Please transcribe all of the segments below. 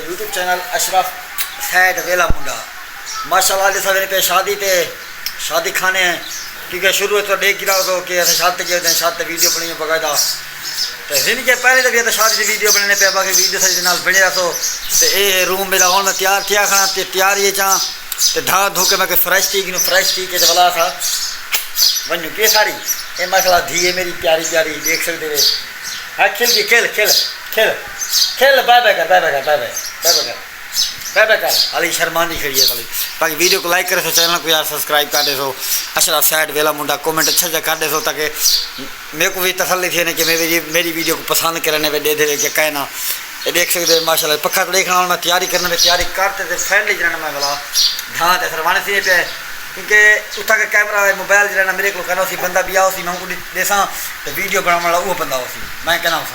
YouTube channel Ashraf sad वेला मुंडा माशाल्लाह पे शादी खाने हैं क्योंकि शुरू तो देख गिरा तो कि शादी के शादी वीडियो बनी बकायदा तो दिन के पहले तो तो शादी की वीडियो बनाने पे बाकी वीडियो सारी बने रहा तो ये रूम मेरा हूँ मैं तैयार थिया खाना तैयार ये चाह तो ढा धो के मैं फ्रैश थी के वाला था वनू के सारी ये माशाल्लाह धी है मेरी प्यारी प्यारी देख सकते हुए हाँ खेल की खेल खेल खेल खेल बाय बाय कर बाय बाय कर बाय बाय बाय बाय कर बाय बाय कर अली शर्मानी खड़ी है खाली बाकी वीडियो को लाइक करे सो चैनल को यार सब्सक्राइब कर दे सो अशरफ सैड वेला मुंडा कमेंट अच्छा कर दे सो ताकि मेरे को भी तसल्ली थी कि मेरी वीडियो को पसंद करने में दे दे कि कहना ये देख सकते हो माशाल्लाह पक्का तो देखना मैं तैयारी करने में तैयारी करते थे फ्रेंडली जरा मैं बोला हाँ तो सरवाने से पे क्योंकि उठा के कैमरा मोबाइल जरा मेरे को कहना बंदा भी आओ मैं उनको देसा तो वीडियो बनाने वाला वो बंदा हो मैं कहना उस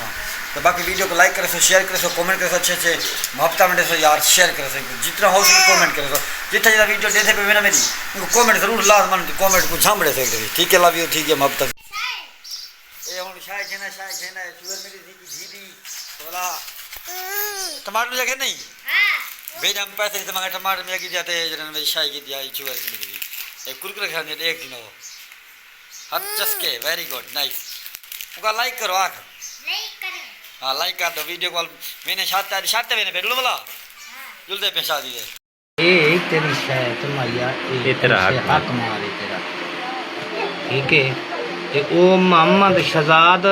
तो बाकी वीडियो को लाइक करे सो शेयर करे सो कमेंट करे सो अच्छे मोहब्बत में सो यार शेयर करे सो जितना हो सके कमेंट करे सो जितना ज़्यादा वीडियो देते पे मेरा मेरी उनको कमेंट जरूर लाजमन कमेंट को झांबड़े सकते ठीक है लव यू ठीक है मोहब्बत ये हम शायद घेना शुगर मेरी घी दी बोला टमाटर लगे नहीं भेज हम पैसे नहीं तो टमाटर में जाते हैं शाही की दिया शुगर की एक कुरकुरे खाने एक दिन हो हर चस्के वेरी गुड नाइस उनका लाइक करो आकर हाँ लाइक कर दो वीडियो कॉल मैंने शादी मैंने भेज लो बोला जुलते पे शादी दे ये तेरी शायद तुम्हारा ये तेरा हक मारे तेरा ठीक है ये ओ मोहम्मद शहजाद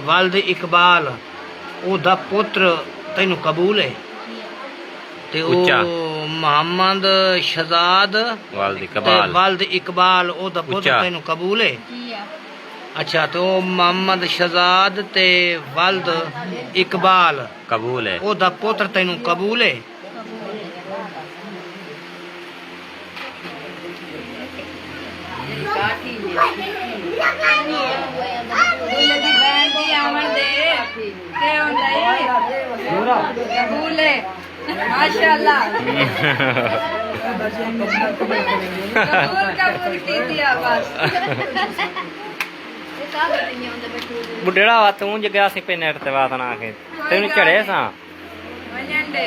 वाल्द इकबाल ओदा पुत्र तेनू कबूल है ते ओ मोहम्मद शहजाद वाल्द इकबाल ओदा पुत्र तेनू कबूल है अच्छा तो मोहम्मद शहजाद ते वाल्द इकबाल कबूल है ओदा पुत्र तेनू कबूल है माशाल्लाह कबूल की दिया बस बुढ़ेड़ा वा तू जगह से पे नेट ते बात ना के तेनु चढ़े सा वनंडे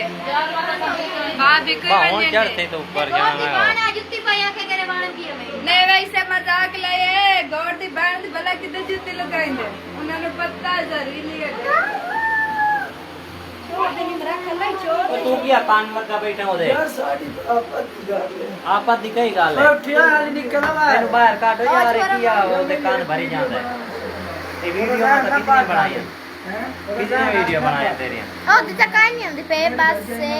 भाभी कोई वनंडे चढ़ते तो ऊपर जाना है जुत्ती पाया के करे वाण की में नहीं वैसे मजाक लाए गौर दी बैंड भला किते जुत्ती लगाइंदे उन्होंने पता जरूरी लिए छोड़ दे निमरा खलाई छोड़ तू क्या कान मरदा बैठा होदे यार साडी आपत दी कई गल है उठिया वाली निकला वा तेनु बाहर काटो यार किया ओदे कान भरी जांदा है ये वीडियो में तो कितने बनाई है कितने वीडियो बनाए तेरे ओ तो कान नहीं होंदी पे बस से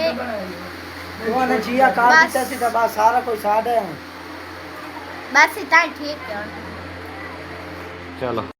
वो ने जिया काट दिता सी तो बस सारा कोई साडे बस इतना ठीक है चलो।